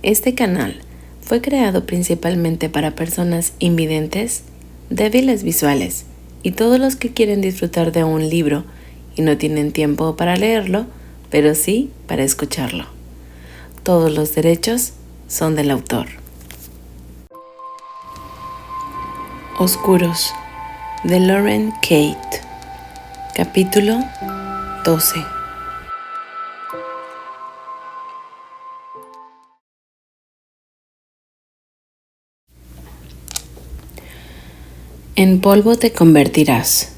Este canal fue creado principalmente para personas invidentes, débiles visuales y todos los que quieren disfrutar de un libro y no tienen tiempo para leerlo, pero sí para escucharlo. Todos los derechos son del autor. Oscuros, de Lauren Kate. Capítulo 12. En polvo te convertirás.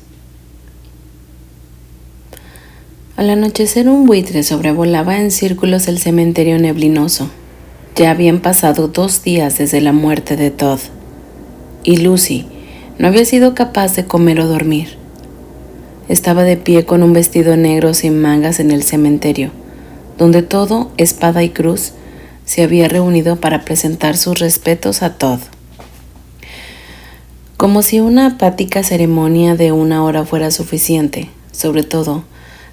Al anochecer un buitre sobrevolaba en círculos el cementerio neblinoso. Ya habían pasado 2 días desde la muerte de Todd, y Lucy no había sido capaz de comer o dormir. Estaba de pie con un vestido negro sin mangas en el cementerio, donde todo, espada y cruz, se había reunido para presentar sus respetos a Todd. Como si una apática ceremonia de 1 hora fuera suficiente, sobre todo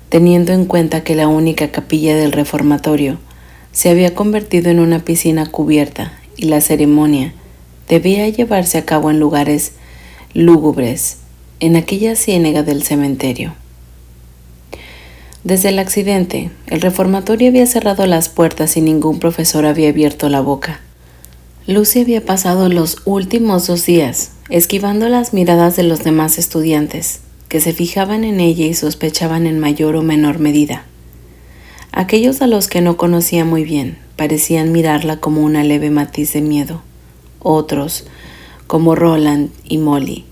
teniendo en cuenta que la única capilla del reformatorio se había convertido en una piscina cubierta y la ceremonia debía llevarse a cabo en lugares lúgubres, en aquella ciénaga del cementerio. Desde el accidente, el reformatorio había cerrado las puertas y ningún profesor había abierto la boca. Lucy había pasado los últimos 2 días esquivando las miradas de los demás estudiantes, que se fijaban en ella y sospechaban en mayor o menor medida. Aquellos a los que no conocía muy bien parecían mirarla como una leve matiz de miedo. Otros, como Roland y Molly,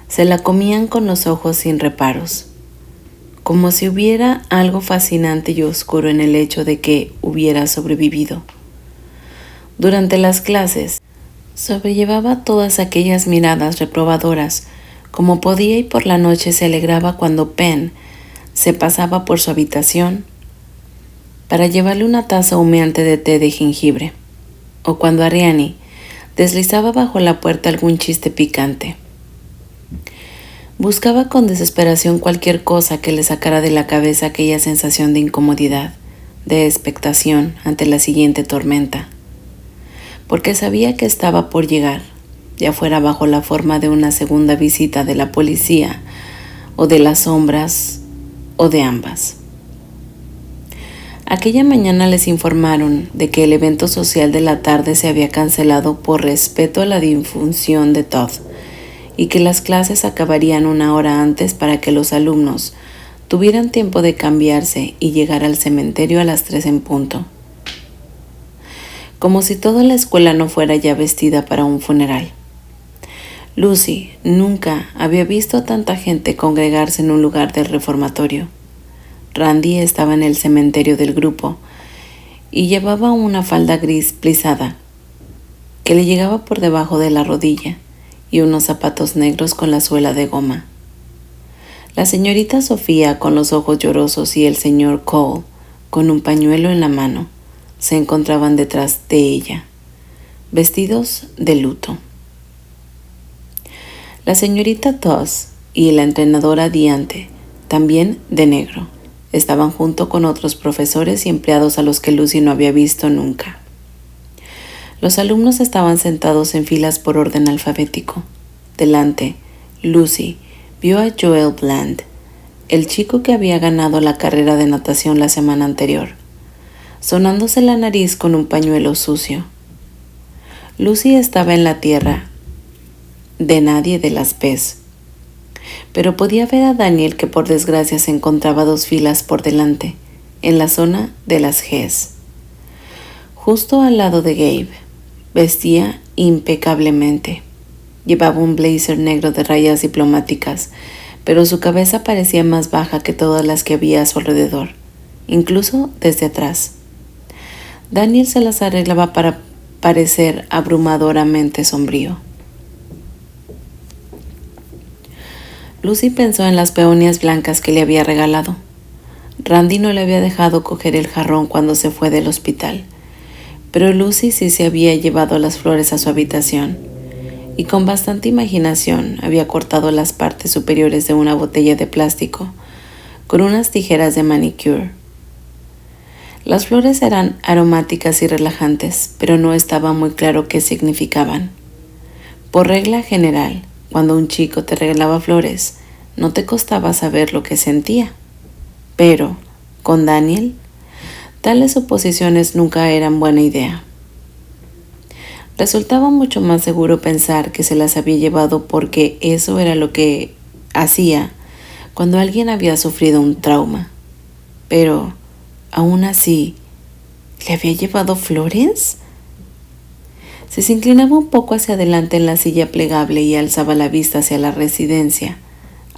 se la comían con los ojos sin reparos, como si hubiera algo fascinante y oscuro en el hecho de que hubiera sobrevivido. Durante las clases, sobrellevaba todas aquellas miradas reprobadoras como podía y por la noche se alegraba cuando Penn se pasaba por su habitación para llevarle una taza humeante de té de jengibre, o cuando Ariane deslizaba bajo la puerta algún chiste picante. Buscaba con desesperación cualquier cosa que le sacara de la cabeza aquella sensación de incomodidad, de expectación ante la siguiente tormenta, porque sabía que estaba por llegar, ya fuera bajo la forma de una segunda visita de la policía, o de las sombras, o de ambas. Aquella mañana les informaron de que el evento social de la tarde se había cancelado por respeto a la difunción de Todd, y que las clases acabarían 1 hora antes para que los alumnos tuvieran tiempo de cambiarse y llegar al cementerio a las 3 en punto. Como si toda la escuela no fuera ya vestida para un funeral. Lucy nunca había visto a tanta gente congregarse en un lugar del reformatorio. Randy estaba en el cementerio del grupo y llevaba una falda gris plisada que le llegaba por debajo de la rodilla y unos zapatos negros con la suela de goma. La señorita Sofía, con los ojos llorosos, y el señor Cole, con un pañuelo en la mano, se encontraban detrás de ella, vestidos de luto. La señorita Toss y la entrenadora Diante, también de negro, estaban junto con otros profesores y empleados a los que Lucy no había visto nunca. Los alumnos estaban sentados en filas por orden alfabético. Delante, Lucy vio a Joel Bland, el chico que había ganado la carrera de natación la semana anterior, sonándose la nariz con un pañuelo sucio. Lucy estaba en la tierra de nadie de las P's, pero podía ver a Daniel, que por desgracia se encontraba 2 filas por delante, en la zona de las G's, justo al lado de Gabe. Vestía impecablemente. Llevaba un blazer negro de rayas diplomáticas, pero su cabeza parecía más baja que todas las que había a su alrededor, incluso desde atrás. Daniel se las arreglaba para parecer abrumadoramente sombrío. Lucy pensó en las peonias blancas que le había regalado. Randy no le había dejado coger el jarrón cuando se fue del hospital, pero Lucy sí se había llevado las flores a su habitación y con bastante imaginación había cortado las partes superiores de una botella de plástico con unas tijeras de manicure. Las flores eran aromáticas y relajantes, pero no estaba muy claro qué significaban. Por regla general, cuando un chico te regalaba flores, no te costaba saber lo que sentía. Pero, con Daniel, tales suposiciones nunca eran buena idea. Resultaba mucho más seguro pensar que se las había llevado porque eso era lo que hacía cuando alguien había sufrido un trauma. Pero, aún así, ¿le había llevado flores? Si se inclinaba un poco hacia adelante en la silla plegable y alzaba la vista hacia la residencia,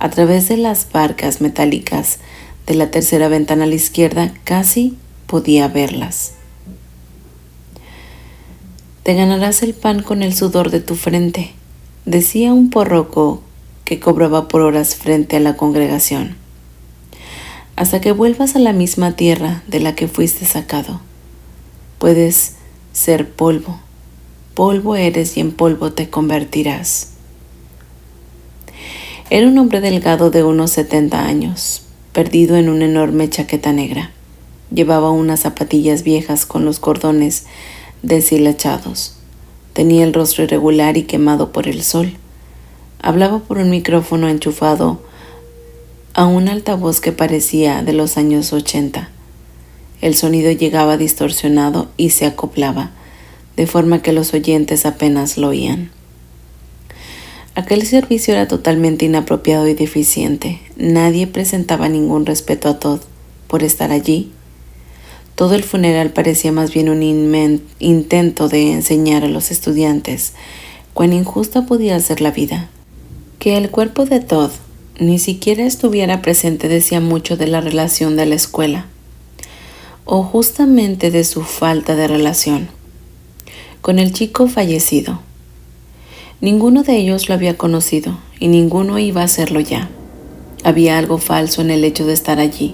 a través de las barcas metálicas de la tercera ventana a la izquierda, casi podía verlas. Te ganarás el pan con el sudor de tu frente, decía un párroco que cobraba por horas frente a la congregación, hasta que vuelvas a la misma tierra de la que fuiste sacado. Puedes ser polvo, polvo eres y en polvo te convertirás. Era un hombre delgado de unos 70 años, perdido en una enorme chaqueta negra. Llevaba unas zapatillas viejas con los cordones deshilachados. Tenía el rostro irregular y quemado por el sol. Hablaba por un micrófono enchufado a un altavoz que parecía de los años 80. El sonido llegaba distorsionado y se acoplaba, de forma que los oyentes apenas lo oían. Aquel servicio era totalmente inapropiado y deficiente. Nadie presentaba ningún respeto a Todd por estar allí. Todo el funeral parecía más bien un intento de enseñar a los estudiantes cuán injusta podía ser la vida. Que el cuerpo de Todd ni siquiera estuviera presente decía mucho de la relación de la escuela, o justamente de su falta de relación, con el chico fallecido. Ninguno de ellos lo había conocido y ninguno iba a hacerlo ya. Había algo falso en el hecho de estar allí,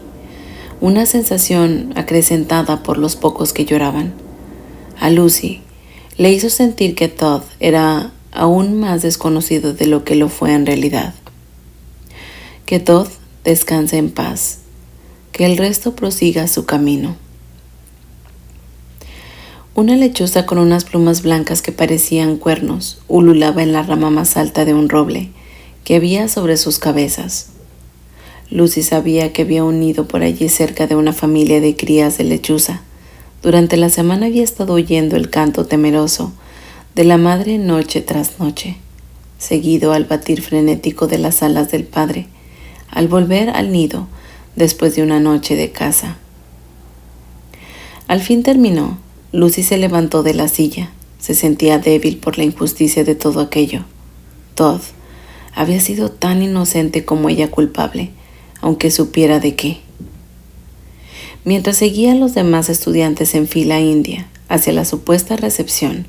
una sensación acrecentada por los pocos que lloraban. A Lucy le hizo sentir que Todd era aún más desconocido de lo que lo fue en realidad. Que Todd descanse en paz, que el resto prosiga su camino. Una lechuza con unas plumas blancas que parecían cuernos ululaba en la rama más alta de un roble que había sobre sus cabezas. Lucy sabía que había un nido por allí cerca de una familia de crías de lechuza. Durante la semana había estado oyendo el canto temeroso de la madre noche tras noche, seguido al batir frenético de las alas del padre, al volver al nido después de una noche de caza. Al fin terminó. Lucy se levantó de la silla. Se sentía débil por la injusticia de todo aquello. Todd había sido tan inocente como ella culpable, aunque supiera de qué. Mientras seguía a los demás estudiantes en fila india hacia la supuesta recepción,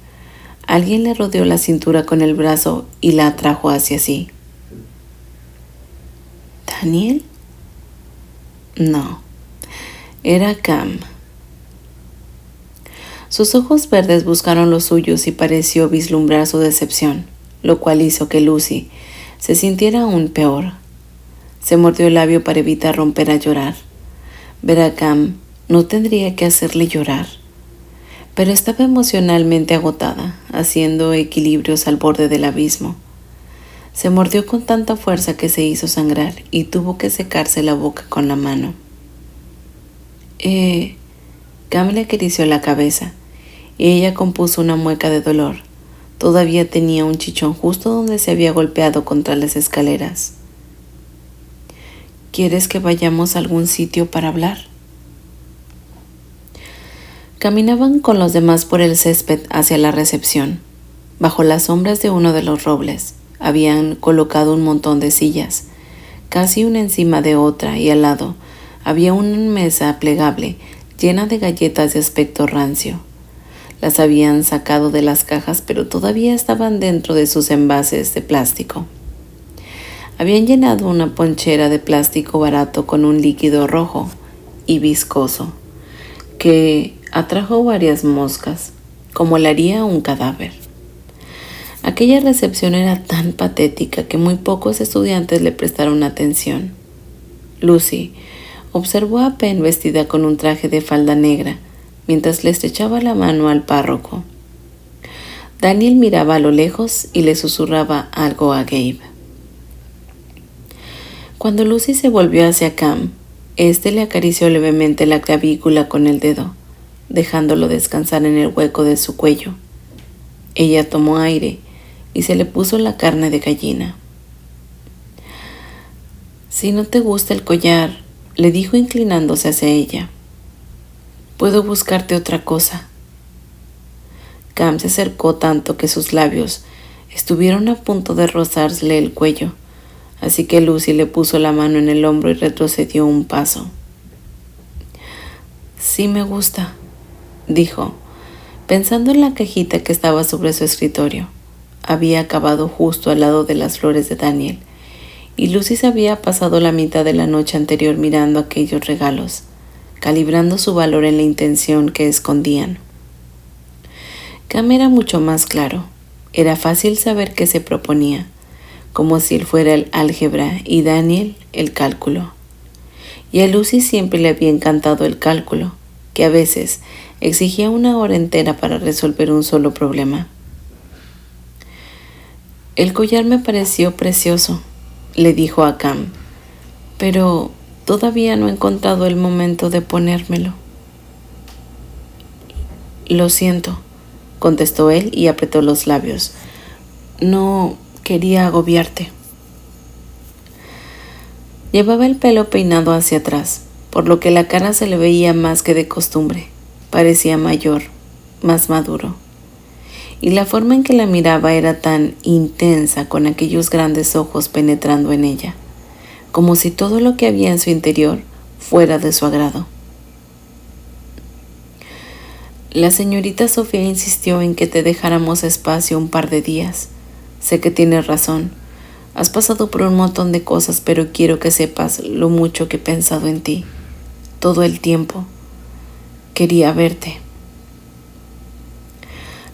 alguien le rodeó la cintura con el brazo y la atrajo hacia sí. ¿Daniel? No, era Cam. Sus ojos verdes buscaron los suyos y pareció vislumbrar su decepción, lo cual hizo que Lucy se sintiera aún peor. Se mordió el labio para evitar romper a llorar. Ver a Cam no tendría que hacerle llorar, pero estaba emocionalmente agotada, haciendo equilibrios al borde del abismo. Se mordió con tanta fuerza que se hizo sangrar y tuvo que secarse la boca con la mano. Cam le acarició la cabeza y ella compuso una mueca de dolor. Todavía tenía un chichón justo donde se había golpeado contra las escaleras. ¿Quieres que vayamos a algún sitio para hablar? Caminaban con los demás por el césped hacia la recepción. Bajo las sombras de uno de los robles habían colocado un montón de sillas, casi una encima de otra, y al lado había una mesa plegable llena de galletas de aspecto rancio. Las habían sacado de las cajas, pero todavía estaban dentro de sus envases de plástico. Habían llenado una ponchera de plástico barato con un líquido rojo y viscoso que atrajo varias moscas, como le haría un cadáver. Aquella recepción era tan patética que muy pocos estudiantes le prestaron atención. Lucy Observó a Pen vestida con un traje de falda negra, mientras le estrechaba la mano al párroco. Daniel miraba a lo lejos y le susurraba algo a Gabe. Cuando Lucy se volvió hacia Cam, este le acarició levemente la clavícula con el dedo, dejándolo descansar en el hueco de su cuello. Ella tomó aire y se le puso la carne de gallina. «Si no te gusta el collar», le dijo inclinándose hacia ella, «puedo buscarte otra cosa». Cam se acercó tanto que sus labios estuvieron a punto de rozarle el cuello, así que Lucy le puso la mano en el hombro y retrocedió un paso. «Sí me gusta», dijo, pensando en la cajita que estaba sobre su escritorio. Había acabado justo al lado de las flores de Daniel, y Lucy se había pasado la mitad de la noche anterior mirando aquellos regalos, calibrando su valor en la intención que escondían. Cam era mucho más claro. Era fácil saber qué se proponía, como si él fuera el álgebra y Daniel el cálculo. Y a Lucy siempre le había encantado el cálculo, que a veces exigía una hora entera para resolver un solo problema. «El collar me pareció precioso», le dijo a Cam, «pero todavía no he encontrado el momento de ponérmelo». «Lo siento», contestó él y apretó los labios. «No quería agobiarte». Llevaba el pelo peinado hacia atrás, por lo que la cara se le veía más que de costumbre. Parecía mayor, más maduro. Y la forma en que la miraba era tan intensa, con aquellos grandes ojos penetrando en ella, como si todo lo que había en su interior fuera de su agrado. «La señorita Sofía insistió en que te dejáramos espacio un par de días. Sé que tienes razón. Has pasado por un montón de cosas, pero quiero que sepas lo mucho que he pensado en ti. Todo el tiempo. Quería verte».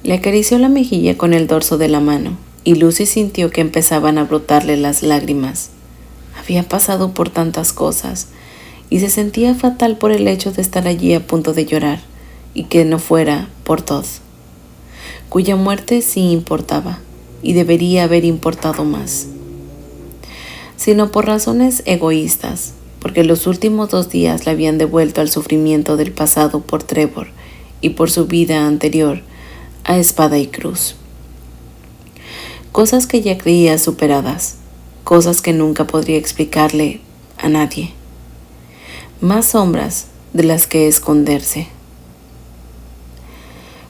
Le acarició la mejilla con el dorso de la mano, y Lucy sintió que empezaban a brotarle las lágrimas. Había pasado por tantas cosas, y se sentía fatal por el hecho de estar allí a punto de llorar, y que no fuera por Todd, cuya muerte sí importaba, y debería haber importado más. Sino por razones egoístas, porque los últimos 2 días le habían devuelto al sufrimiento del pasado por Trevor y por su vida anterior a espada y cruz. Cosas que ya creía superadas, cosas que nunca podría explicarle a nadie. Más sombras de las que esconderse.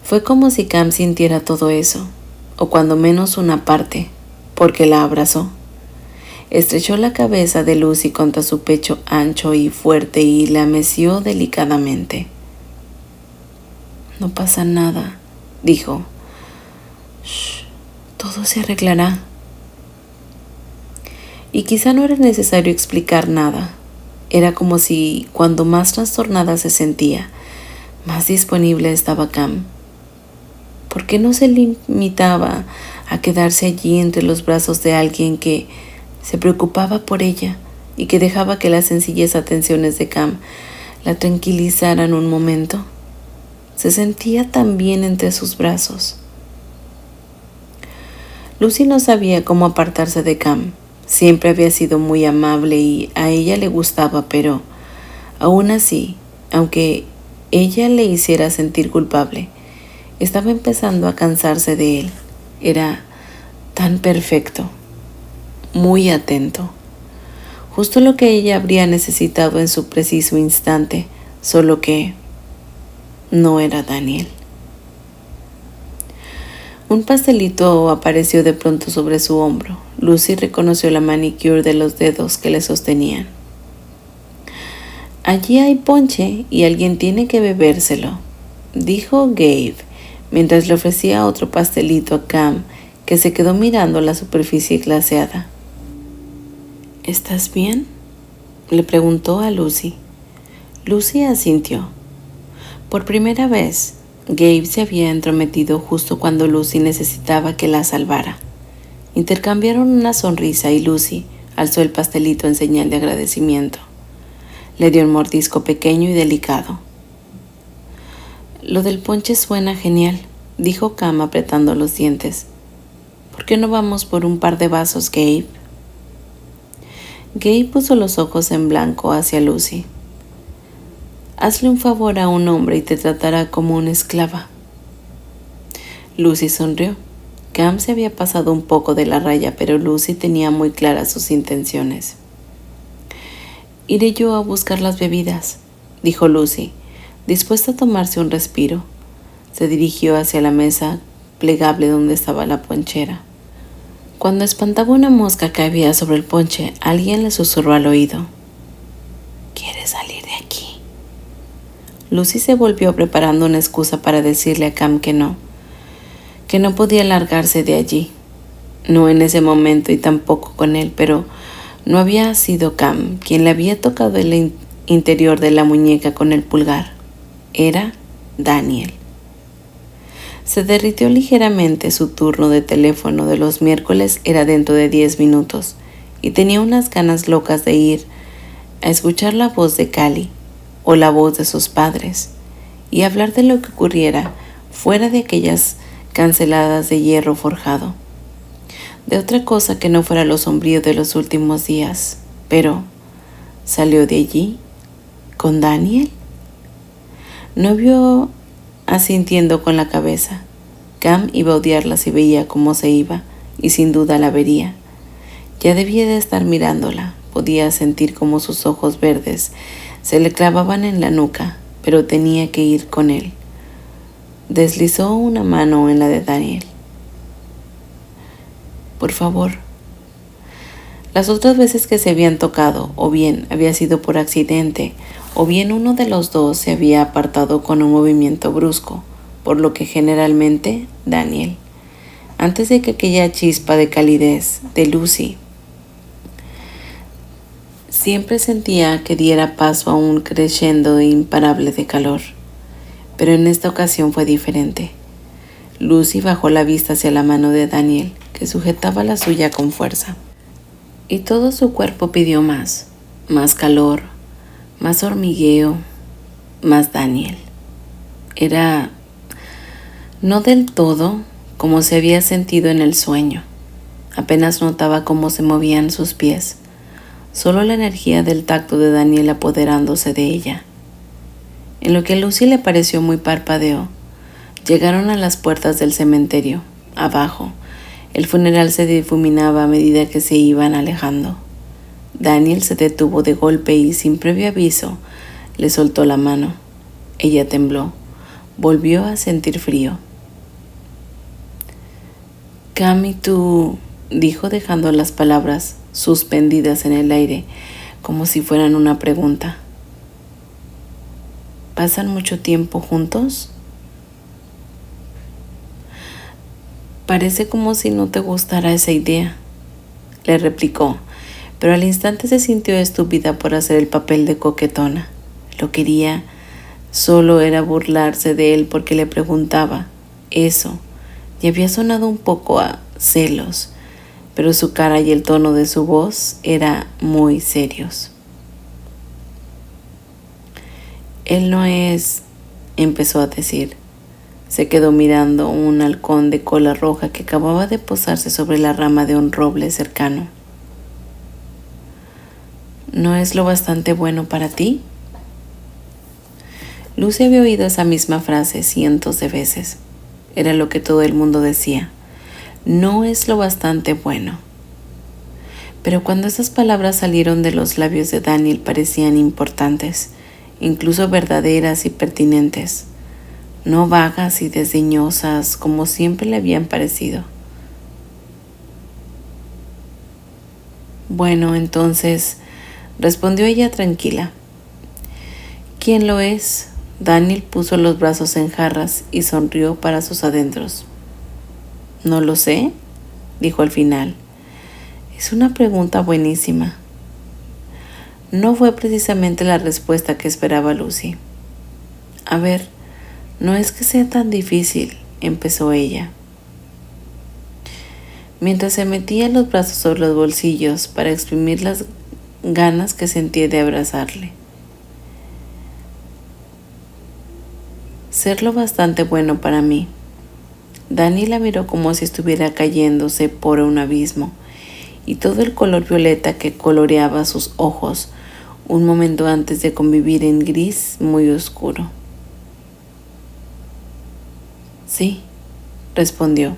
Fue como si Cam sintiera todo eso, o cuando menos una parte, porque la abrazó. Estrechó la cabeza de Lucy contra su pecho ancho y fuerte y la meció delicadamente. «No pasa nada», dijo. «Shh, todo se arreglará». Y quizá no era necesario explicar nada. Era como si cuando más trastornada se sentía, más disponible estaba Cam. ¿Por qué no se limitaba a quedarse allí entre los brazos de alguien que se preocupaba por ella y que dejaba que las sencillas atenciones de Cam la tranquilizaran un momento? Se sentía tan bien entre sus brazos. Lucy no sabía cómo apartarse de Cam. Siempre había sido muy amable y a ella le gustaba, pero aún así, aunque ella le hiciera sentir culpable, estaba empezando a cansarse de él. Era tan perfecto, muy atento, justo lo que ella habría necesitado en su preciso instante, solo que no era Daniel. Un pastelito apareció de pronto sobre su hombro. Lucy reconoció la manicure de los dedos que le sostenían. «Allí hay ponche y alguien tiene que bebérselo», dijo Gabe, mientras le ofrecía otro pastelito a Cam, que se quedó mirando la superficie glaseada. «¿Estás bien?», le preguntó a Lucy. Lucy asintió. Por primera vez, Gabe se había entrometido justo cuando Lucy necesitaba que la salvara. Intercambiaron una sonrisa y Lucy alzó el pastelito en señal de agradecimiento. Le dio un mordisco pequeño y delicado. Lo del ponche suena genial, dijo Cam apretando los dientes. ¿Por qué no vamos por un par de vasos, Gabe? Gabe puso los ojos en blanco hacia Lucy. Hazle un favor a un hombre y te tratará como una esclava. Lucy sonrió. Cam se había pasado un poco de la raya, pero Lucy tenía muy claras sus intenciones. Iré yo a buscar las bebidas, dijo Lucy, dispuesta a tomarse un respiro. Se dirigió hacia la mesa plegable donde estaba la ponchera. Cuando espantaba una mosca que había sobre el ponche, alguien le susurró al oído. ¿Quieres salir de aquí? Lucy se volvió preparando una excusa para decirle a Cam que no podía largarse de allí. No en ese momento y tampoco con él, pero no había sido Cam quien le había tocado el interior de la muñeca con el pulgar. Era Daniel. Se derritió ligeramente. Su turno de teléfono de los miércoles era dentro de 10 minutos y tenía unas ganas locas de ir a escuchar la voz de Callie o la voz de sus padres y hablar de lo que ocurriera fuera de aquellas canceladas de hierro forjado, de otra cosa que no fuera lo sombrío de los últimos días. Pero ¿salió de allí con Daniel? No vio asintiendo con la cabeza. Cam iba a odiarla si veía cómo se iba, y sin duda la vería. Ya debía de estar mirándola. Podía sentir cómo sus ojos verdes se le clavaban en la nuca, pero tenía que ir con él. Deslizó una mano en la de Daniel. Por favor. Las otras veces que se habían tocado, o bien había sido por accidente, o bien uno de los dos se había apartado con un movimiento brusco, por lo que generalmente Daniel, antes de que aquella chispa de calidez de Lucy, siempre sentía que diera paso a un crescendo imparable de calor. Pero en esta ocasión fue diferente. Lucy bajó la vista hacia la mano de Daniel, que sujetaba la suya con fuerza. Y todo su cuerpo pidió más calor, más hormigueo, más Daniel. Era no del todo como se había sentido en el sueño. Apenas notaba cómo se movían sus pies, solo la energía del tacto de Daniel apoderándose de ella. En lo que a Lucy le pareció muy parpadeo, llegaron a las puertas del cementerio. Abajo, el funeral se difuminaba a medida que se iban alejando. Daniel se detuvo de golpe y, sin previo aviso, le soltó la mano. Ella tembló, volvió a sentir frío. Cam, ¿y tú?, dijo dejando las palabras suspendidas en el aire, como si fueran una pregunta. ¿Pasan mucho tiempo juntos? Parece como si no te gustara esa idea, le replicó, pero al instante se sintió estúpida por hacer el papel de coquetona. Lo quería solo era burlarse de él porque le preguntaba eso, y había sonado un poco a celos, pero su cara y el tono de su voz eran muy serios. Él no es, empezó a decir. Se quedó mirando un halcón de cola roja que acababa de posarse sobre la rama de un roble cercano. ¿No es lo bastante bueno para ti? Lucy había oído esa misma frase cientos de veces. Era lo que todo el mundo decía. No es lo bastante bueno. Pero cuando esas palabras salieron de los labios de Daniel parecían importantes, incluso verdaderas y pertinentes, no vagas y desdeñosas como siempre le habían parecido. Bueno, entonces, respondió ella tranquila. ¿Quién lo es? Daniel puso los brazos en jarras y sonrió para sus adentros. No lo sé, dijo al final. Es una pregunta buenísima. No fue precisamente la respuesta que esperaba Lucy. A ver, no es que sea tan difícil, empezó ella, mientras se metía los brazos sobre los bolsillos para exprimir las ganas que sentía de abrazarle. ser lo bastante bueno para mí. Dani la miró como si estuviera cayéndose por un abismo, y todo el color violeta que coloreaba sus ojos un momento antes de convivir en gris muy oscuro. Sí, respondió.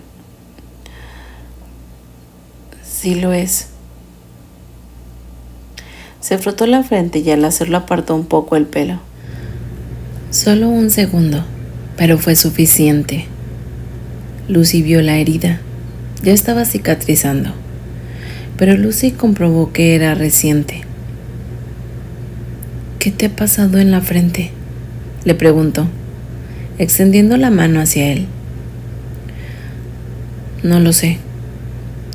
Sí lo es. Se frotó la frente y al hacerlo apartó un poco el pelo. Solo un segundo, pero fue suficiente. Lucy vio la herida. Ya estaba cicatrizando, pero Lucy comprobó que era reciente. ¿Qué te ha pasado en la frente?, le preguntó, extendiendo la mano hacia él. No lo sé,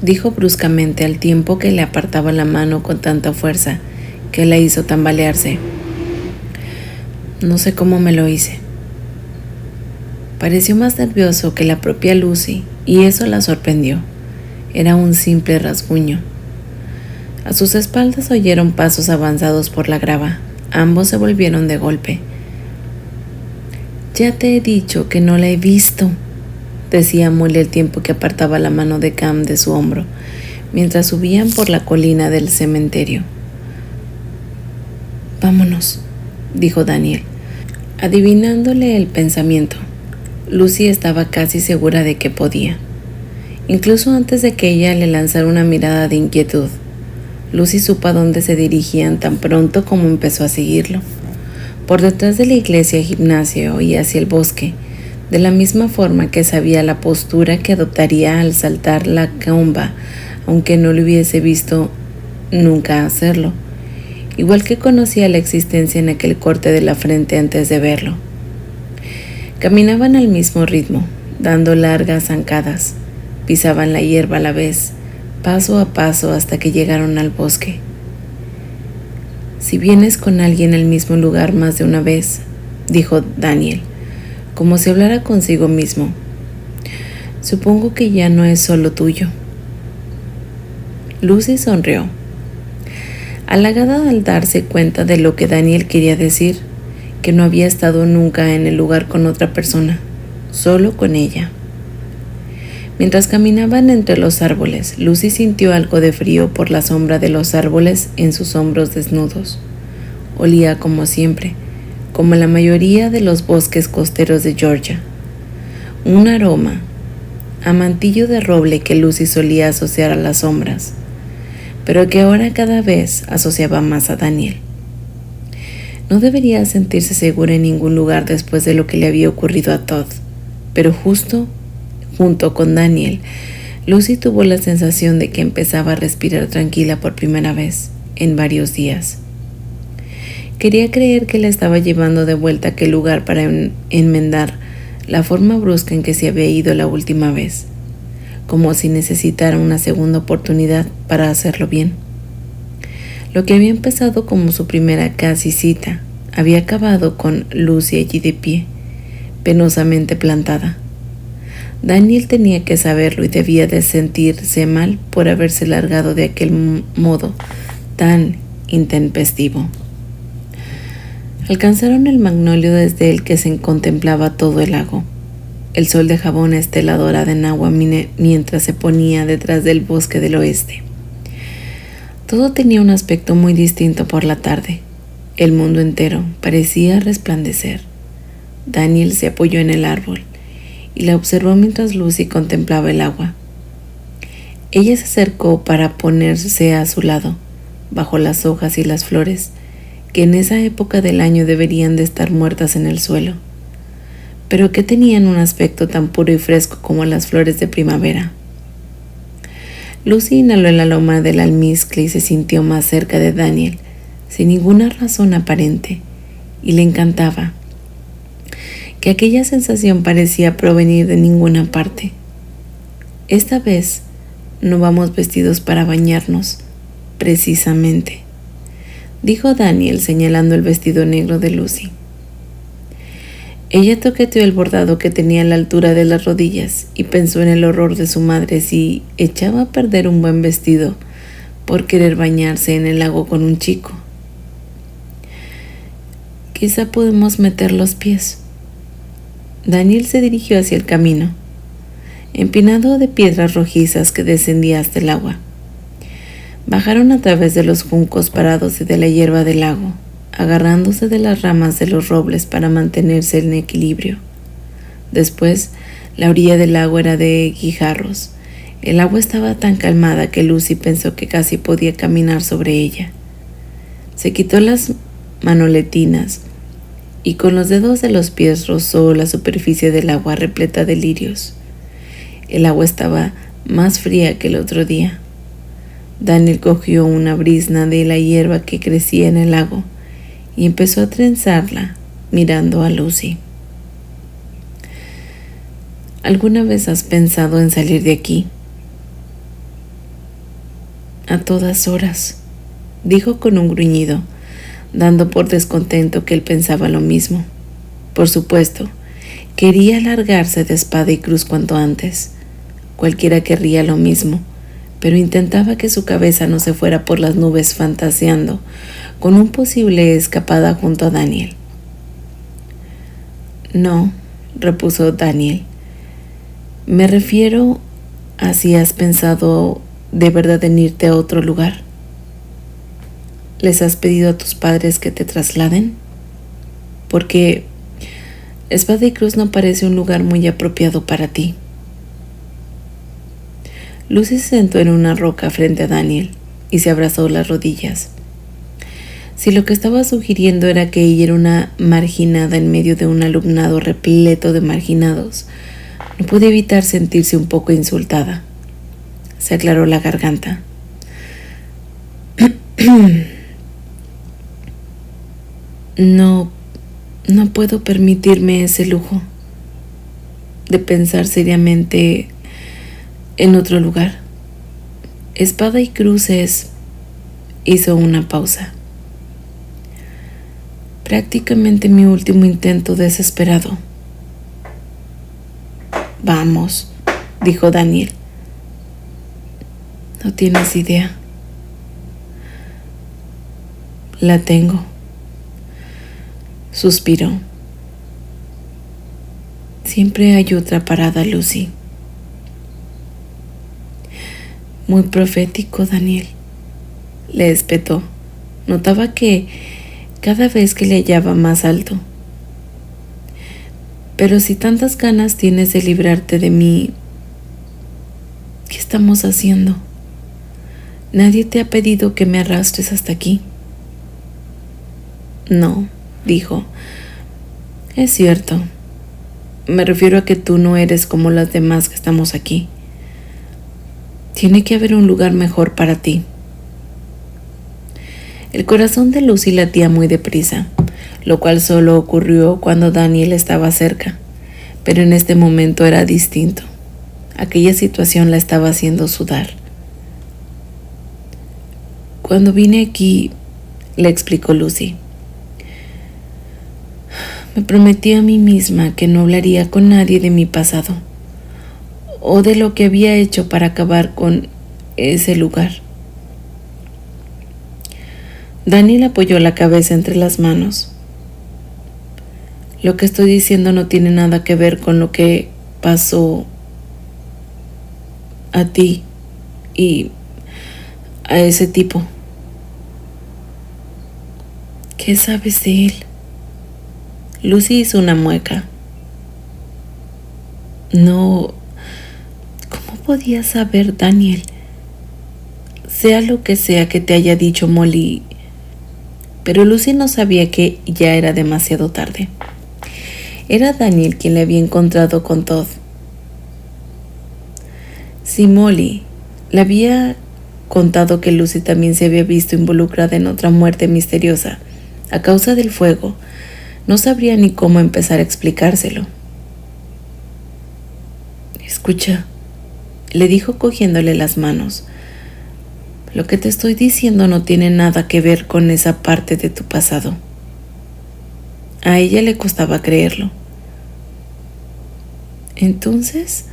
dijo bruscamente al tiempo que le apartaba la mano con tanta fuerza que la hizo tambalearse. No sé cómo me lo hice. Pareció más nervioso que la propia Lucy y eso la sorprendió. Era un simple rasguño. A sus espaldas oyeron pasos avanzados por la grava. Ambos se volvieron de golpe. Ya te he dicho que no la he visto, decía Molly al tiempo que apartaba la mano de Cam de su hombro, mientras subían por la colina del cementerio. Vámonos, dijo Daniel, adivinándole el pensamiento. Lucy estaba casi segura de que podía, incluso antes de que ella le lanzara una mirada de inquietud. Lucy supo a dónde se dirigían tan pronto como empezó a seguirlo, por detrás de la iglesia gimnasio y hacia el bosque, de la misma forma que sabía la postura que adoptaría al saltar la comba, aunque no le hubiese visto nunca hacerlo, igual que conocía la existencia en aquel corte de la frente antes de verlo. Caminaban al mismo ritmo, dando largas zancadas, pisaban la hierba a la vez, paso a paso hasta que llegaron al bosque. Si vienes con alguien al mismo lugar más de una vez, dijo Daniel, como si hablara consigo mismo, supongo que ya no es solo tuyo. Lucy sonrió, halagada al darse cuenta de lo que Daniel quería decir, que no había estado nunca en el lugar con otra persona, solo con ella. Mientras caminaban entre los árboles, Lucy sintió algo de frío por la sombra de los árboles en sus hombros desnudos. Olía como siempre, como la mayoría de los bosques costeros de Georgia. Un aroma a mantillo de roble que Lucy solía asociar a las sombras, pero que ahora cada vez asociaba más a Daniel. No debería sentirse segura en ningún lugar después de lo que le había ocurrido a Todd, pero junto con Daniel, Lucy tuvo la sensación de que empezaba a respirar tranquila por primera vez en varios días. Quería creer que la estaba llevando de vuelta a aquel lugar para enmendar la forma brusca en que se había ido la última vez, como si necesitara una segunda oportunidad para hacerlo bien. Lo que había empezado como su primera casi cita había acabado con Lucy allí de pie, penosamente plantada. Daniel tenía que saberlo y debía de sentirse mal por haberse largado de aquel modo tan intempestivo. Alcanzaron el magnolio desde el que se contemplaba todo el lago. El sol dejaba una estela dorada en agua mientras se ponía detrás del bosque del oeste. Todo tenía un aspecto muy distinto por la tarde. El mundo entero parecía resplandecer. Daniel se apoyó en el árbol y la observó mientras Lucy contemplaba el agua. Ella se acercó para ponerse a su lado, bajo las hojas y las flores, que en esa época del año deberían de estar muertas en el suelo, pero que tenían un aspecto tan puro y fresco como las flores de primavera. Lucy inhaló el aroma del almizcle y se sintió más cerca de Daniel, sin ninguna razón aparente, y le encantaba que aquella sensación parecía provenir de ninguna parte. Esta vez no vamos vestidos para bañarnos, precisamente, dijo Daniel señalando el vestido negro de Lucy. Ella toqueteó el bordado que tenía a la altura de las rodillas y pensó en el horror de su madre si echaba a perder un buen vestido por querer bañarse en el lago con un chico. Quizá podemos meter los pies, Daniel se dirigió hacia el camino, empinado de piedras rojizas que descendía hasta el agua. Bajaron a través de los juncos parados y de la hierba del lago, agarrándose de las ramas de los robles para mantenerse en equilibrio. Después, la orilla del lago era de guijarros. El agua estaba tan calmada que Lucy pensó que casi podía caminar sobre ella. Se quitó las manoletinas y con los dedos de los pies rozó la superficie del agua repleta de lirios. El agua estaba más fría que el otro día. Daniel cogió una brizna de la hierba que crecía en el lago y empezó a trenzarla mirando a Lucy. ¿Alguna vez has pensado en salir de aquí? A todas horas, dijo con un gruñido, dando por descontento que él pensaba lo mismo. Por supuesto, quería largarse de espada y cruz cuanto antes. Cualquiera querría lo mismo, pero intentaba que su cabeza no se fuera por las nubes fantaseando con una posible escapada junto a Daniel. No, repuso Daniel. Me refiero a si has pensado de verdad en irte a otro lugar. ¿Les has pedido a tus padres que te trasladen? Porque Espada y Cruz no parece un lugar muy apropiado para ti. Lucy se sentó en una roca frente a Daniel y se abrazó las rodillas. Si lo que estaba sugiriendo era que ella era una marginada en medio de un alumnado repleto de marginados, no pude evitar sentirse un poco insultada. Se aclaró la garganta. No puedo permitirme ese lujo de pensar seriamente en otro lugar. Espada y Cruz hizo una pausa. Prácticamente mi último intento desesperado. Vamos, dijo Daniel. No tienes idea. La tengo. Suspiró. Siempre hay otra parada, Lucy. Muy profético, Daniel, le espetó. Notaba que cada vez que le hallaba más alto. Pero si tantas ganas tienes de librarte de mí, ¿qué estamos haciendo? Nadie te ha pedido que me arrastres hasta aquí. No, dijo. Es cierto. Me refiero a que tú no eres como las demás que estamos aquí. Tiene que haber un lugar mejor para ti. El corazón de Lucy latía muy deprisa, lo cual solo ocurrió cuando Daniel estaba cerca, pero en este momento era distinto. Aquella situación la estaba haciendo sudar. Cuando vine aquí, le explicó Lucy, me prometí a mí misma que no hablaría con nadie de mi pasado o de lo que había hecho para acabar con ese lugar. Daniel apoyó la cabeza entre las manos. Lo que estoy diciendo no tiene nada que ver con lo que pasó a ti y a ese tipo. ¿Qué sabes de él? Lucy hizo una mueca. No, ¿cómo podías saber, Daniel? Sea lo que sea que te haya dicho Molly. Pero Lucy no sabía que ya era demasiado tarde. Era Daniel quien le había encontrado con Todd. Si Molly le había contado que Lucy también se había visto involucrada en otra muerte misteriosa a causa del fuego, no sabría ni cómo empezar a explicárselo. Escucha, le dijo cogiéndole las manos. Lo que te estoy diciendo no tiene nada que ver con esa parte de tu pasado. A ella le costaba creerlo. Entonces,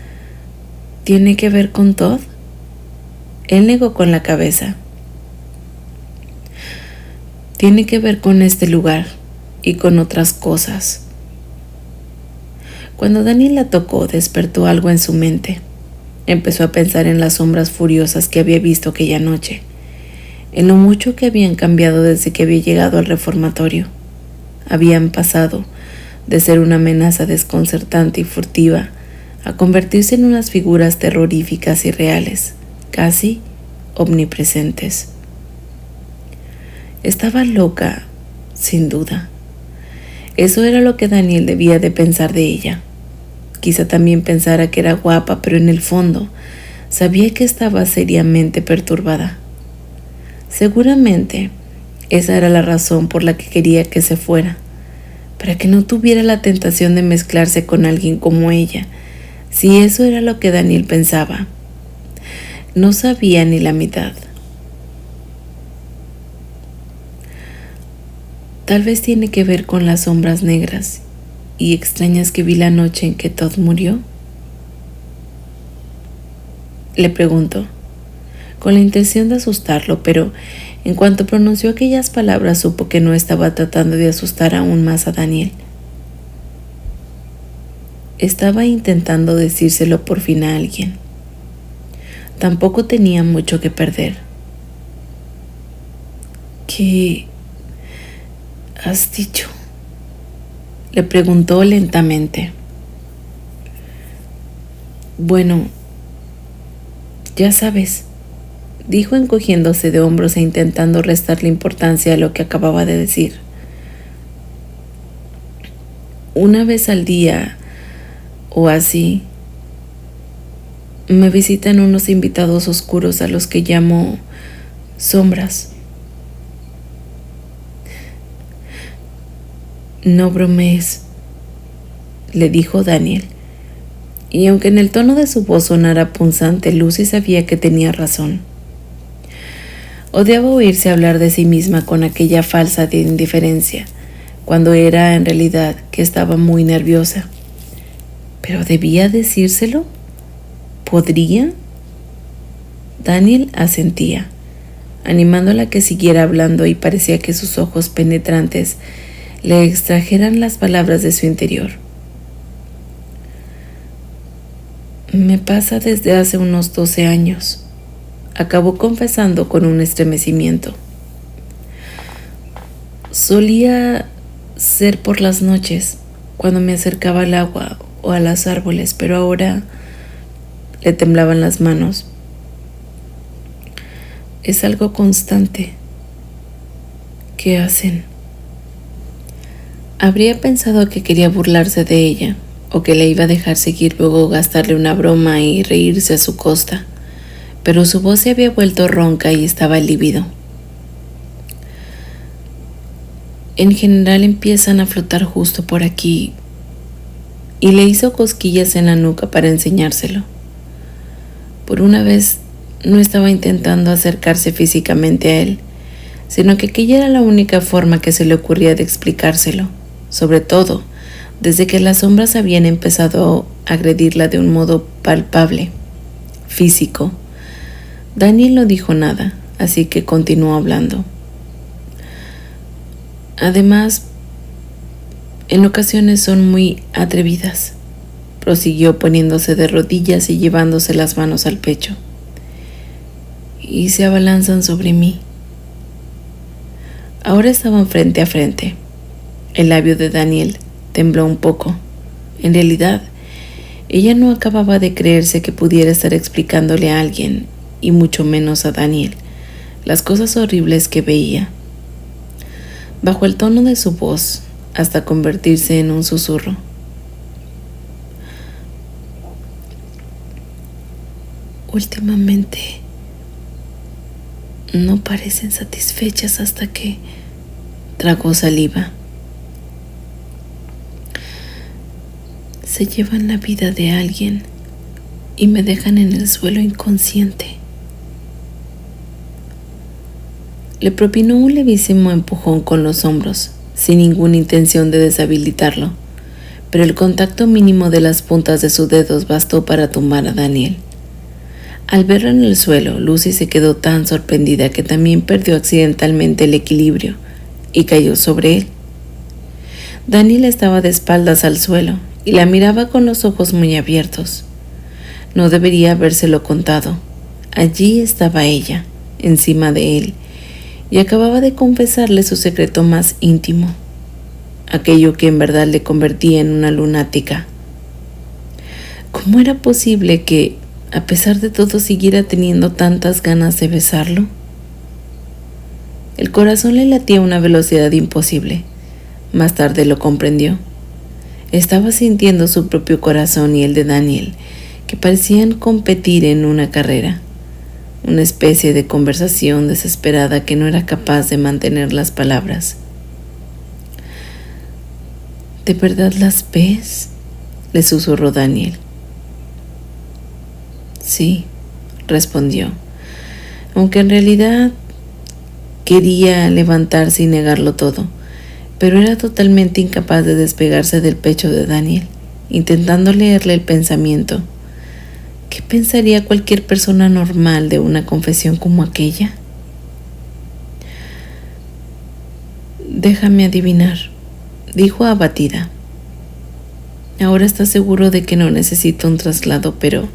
¿tiene que ver con Todd? Él negó con la cabeza. Tiene que ver con este lugar y con otras cosas. Cuando Daniel la tocó, despertó algo en su mente. Empezó a pensar en las sombras furiosas que había visto aquella noche, en lo mucho que habían cambiado desde que había llegado al reformatorio. Habían pasado de ser una amenaza desconcertante y furtiva a convertirse en unas figuras terroríficas y reales, casi omnipresentes. Estaba loca, sin duda. Eso era lo que Daniel debía de pensar de ella. Quizá también pensara que era guapa, pero en el fondo sabía que estaba seriamente perturbada. Seguramente esa era la razón por la que quería que se fuera, para que no tuviera la tentación de mezclarse con alguien como ella. Si eso era lo que Daniel pensaba, no sabía ni la mitad. Tal vez tiene que ver con las sombras negras y extrañas que vi la noche en que Todd murió. Le preguntó, con la intención de asustarlo, pero en cuanto pronunció aquellas palabras supo que no estaba tratando de asustar aún más a Daniel. Estaba intentando decírselo por fin a alguien. Tampoco tenía mucho que perder. ¿Qué has dicho?, le preguntó lentamente. Bueno, ya sabes, dijo encogiéndose de hombros e intentando restarle importancia a lo que acababa de decir. Una vez al día o así, me visitan unos invitados oscuros a los que llamo sombras. No bromees, le dijo Daniel, y aunque en el tono de su voz sonara punzante, Lucy sabía que tenía razón. Odiaba oírse hablar de sí misma con aquella falsa de indiferencia, cuando era en realidad que estaba muy nerviosa. ¿Pero debía decírselo? ¿Podría? Daniel asentía, animándola a que siguiera hablando, y parecía que sus ojos penetrantes le extrajeran las palabras de su interior. Me pasa desde hace unos 12 años, acabó confesando con un estremecimiento. Solía ser por las noches, cuando me acercaba al agua o a los árboles, pero ahora le temblaban las manos. Es algo constante. ¿Qué hacen? Habría pensado que quería burlarse de ella, o que le iba a dejar seguir, luego gastarle una broma y reírse a su costa, pero su voz se había vuelto ronca y estaba lívido. En general empiezan a flotar justo por aquí, y le hizo cosquillas en la nuca para enseñárselo. Por una vez no estaba intentando acercarse físicamente a él, sino que aquella era la única forma que se le ocurría de explicárselo, sobre todo desde que las sombras habían empezado a agredirla de un modo palpable, físico. Daniel no dijo nada, así que continuó hablando. Además, en ocasiones son muy atrevidas, prosiguió poniéndose de rodillas y llevándose las manos al pecho, y se abalanzan sobre mí. Ahora estaban frente a frente. El labio de Daniel tembló un poco. En realidad, ella no acababa de creerse que pudiera estar explicándole a alguien, y mucho menos a Daniel, las cosas horribles que veía. Bajó el tono de su voz hasta convertirse en un susurro. Últimamente no parecen satisfechas hasta que tragó saliva. Se llevan la vida de alguien y me dejan en el suelo inconsciente. Le propinó un levísimo empujón con los hombros, sin ninguna intención de deshabilitarlo, pero el contacto mínimo de las puntas de sus dedos bastó para tumbar a Daniel. Al verlo en el suelo, Lucy se quedó tan sorprendida que también perdió accidentalmente el equilibrio y cayó sobre él. Daniel estaba de espaldas al suelo y la miraba con los ojos muy abiertos. No debería habérselo contado. Allí estaba ella, encima de él, y acababa de confesarle su secreto más íntimo, aquello que en verdad le convertía en una lunática. ¿Cómo era posible que, a pesar de todo, siguiera teniendo tantas ganas de besarlo? El corazón le latía a una velocidad imposible. Más tarde lo comprendió. Estaba sintiendo su propio corazón y el de Daniel, que parecían competir en una carrera, una especie de conversación desesperada que no era capaz de mantener las palabras. ¿De verdad las ves?, le susurró Daniel. Sí, respondió, aunque en realidad quería levantarse y negarlo todo, pero era totalmente incapaz de despegarse del pecho de Daniel, intentando leerle el pensamiento. ¿Qué pensaría cualquier persona normal de una confesión como aquella? Déjame adivinar, dijo abatida. Ahora estás seguro de que no necesito un traslado, pero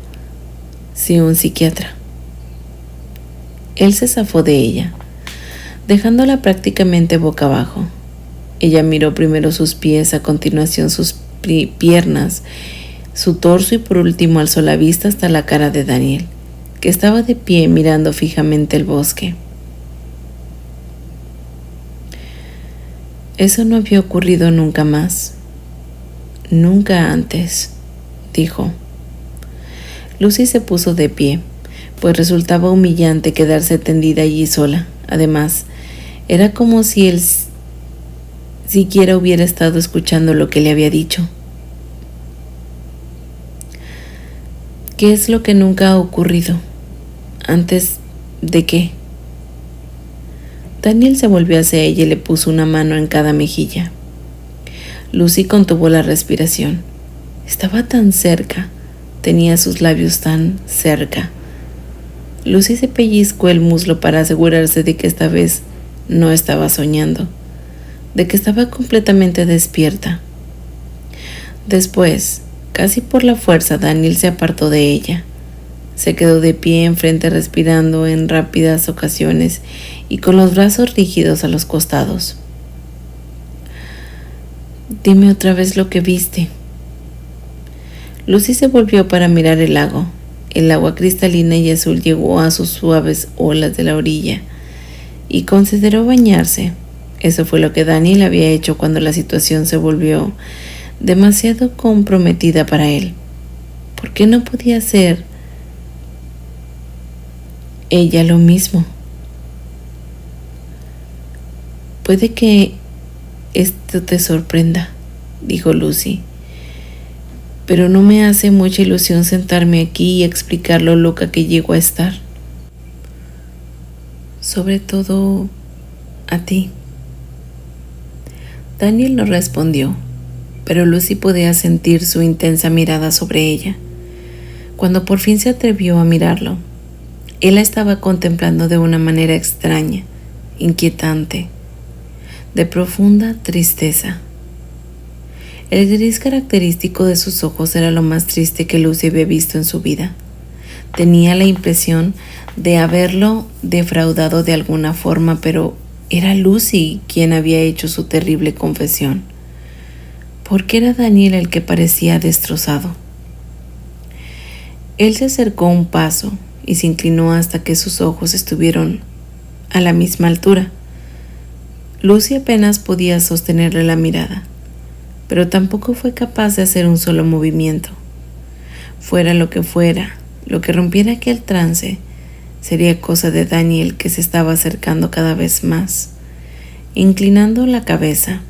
sí un psiquiatra. Él se zafó de ella, dejándola prácticamente boca abajo. Ella miró primero sus pies, a continuación sus piernas, su torso y por último alzó la vista hasta la cara de Daniel, que estaba de pie mirando fijamente el bosque. Eso no había ocurrido nunca más. Nunca antes, dijo. Lucy se puso de pie, pues resultaba humillante quedarse tendida allí sola. Además, era como si él siquiera hubiera estado escuchando lo que le había dicho. ¿Qué es lo que nunca ha ocurrido? ¿Antes de qué? Daniel se volvió hacia ella y le puso una mano en cada mejilla. Lucy contuvo la respiración. Estaba tan cerca, tenía sus labios tan cerca. Lucy se pellizcó el muslo para asegurarse de que esta vez no estaba soñando, de que estaba completamente despierta. Después, casi por la fuerza, Daniel se apartó de ella. Se quedó de pie enfrente, respirando en rápidas ocasiones y con los brazos rígidos a los costados. Dime otra vez lo que viste. Lucy se volvió para mirar el lago. El agua cristalina y azul llegó a sus suaves olas de la orilla y consideró bañarse. Eso fue lo que Daniel había hecho cuando la situación se volvió demasiado comprometida para él. ¿Por qué no podía hacer ella lo mismo? Puede que esto te sorprenda, dijo Lucy, pero no me hace mucha ilusión sentarme aquí y explicar lo loca que llego a estar. Sobre todo a ti. Daniel no respondió, pero Lucy podía sentir su intensa mirada sobre ella. Cuando por fin se atrevió a mirarlo, él la estaba contemplando de una manera extraña, inquietante, de profunda tristeza. El gris característico de sus ojos era lo más triste que Lucy había visto en su vida. Tenía la impresión de haberlo defraudado de alguna forma, pero era Lucy quien había hecho su terrible confesión. ¿Por qué era Daniel el que parecía destrozado? Él se acercó un paso y se inclinó hasta que sus ojos estuvieron a la misma altura. Lucy apenas podía sostenerle la mirada, pero tampoco fue capaz de hacer un solo movimiento. Fuera lo que fuera, lo que rompiera aquel trance, sería cosa de Daniel, que se estaba acercando cada vez más, inclinando la cabeza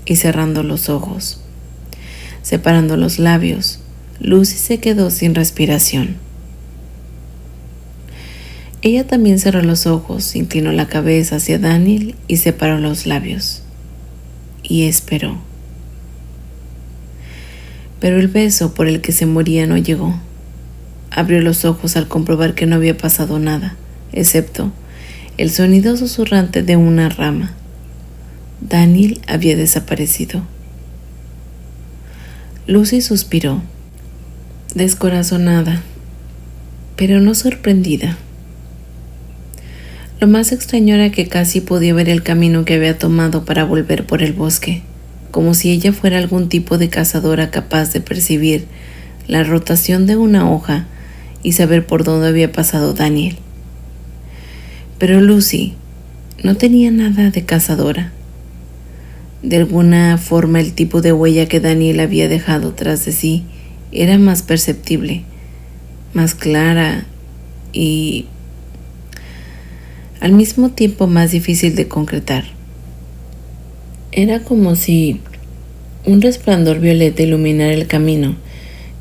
y cerrando los ojos. Separando los labios, Lucy se quedó sin respiración. Ella también cerró los ojos, inclinó la cabeza hacia Daniel y separó los labios. Y esperó. Pero el beso por el que se moría no llegó. Abrió los ojos al comprobar que no había pasado nada, excepto el sonido susurrante de una rama. Daniel había desaparecido. Lucy suspiró, descorazonada, pero no sorprendida. Lo más extraño era que casi podía ver el camino que había tomado para volver por el bosque, como si ella fuera algún tipo de cazadora capaz de percibir la rotación de una hoja y saber por dónde había pasado Daniel. Pero Lucy no tenía nada de cazadora. De alguna forma el tipo de huella que Daniel había dejado tras de sí era más perceptible, más clara y al mismo tiempo más difícil de concretar. Era como si un resplandor violeta iluminara el camino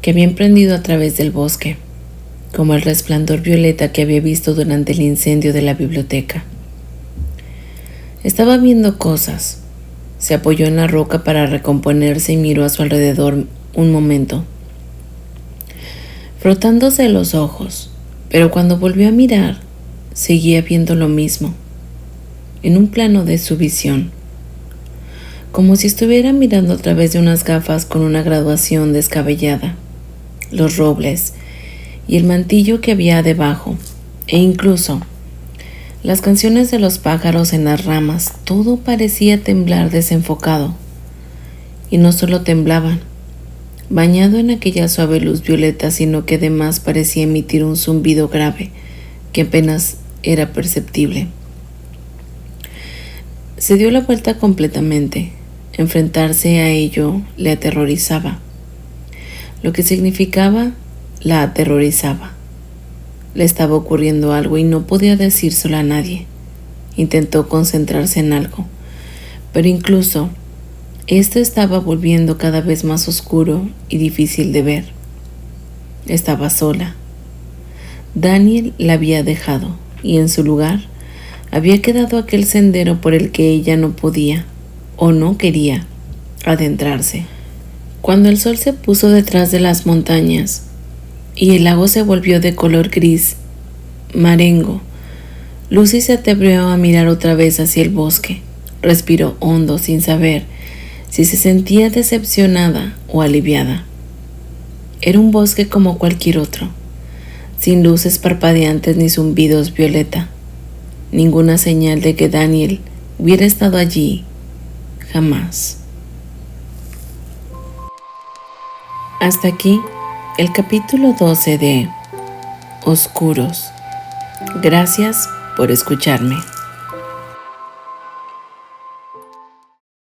que había emprendido a través del bosque, como el resplandor violeta que había visto durante el incendio de la biblioteca. Estaba viendo cosas. Se apoyó en la roca para recomponerse y miró a su alrededor un momento, frotándose los ojos, pero cuando volvió a mirar, seguía viendo lo mismo, en un plano de su visión, como si estuviera mirando a través de unas gafas con una graduación descabellada, los robles y el mantillo que había debajo, e incluso las canciones de los pájaros en las ramas. Todo parecía temblar desenfocado, y no solo temblaban, bañado en aquella suave luz violeta, sino que además parecía emitir un zumbido grave que apenas era perceptible. Se dio la vuelta completamente. Enfrentarse a ello le aterrorizaba. Lo que significaba la aterrorizaba. Le estaba ocurriendo algo y no podía decírselo a nadie. Intentó concentrarse en algo, pero incluso esto estaba volviendo cada vez más oscuro y difícil de ver. Estaba sola. Daniel la había dejado y en su lugar había quedado aquel sendero por el que ella no podía o no quería adentrarse. Cuando el sol se puso detrás de las montañas y el lago se volvió de color gris marengo, Lucy se atrevió a mirar otra vez hacia el bosque. Respiró hondo sin saber si se sentía decepcionada o aliviada. Era un bosque como cualquier otro, sin luces parpadeantes ni zumbidos violeta. Ninguna señal de que Daniel hubiera estado allí jamás. Hasta aquí el capítulo 12 de Oscuros. Gracias por escucharme.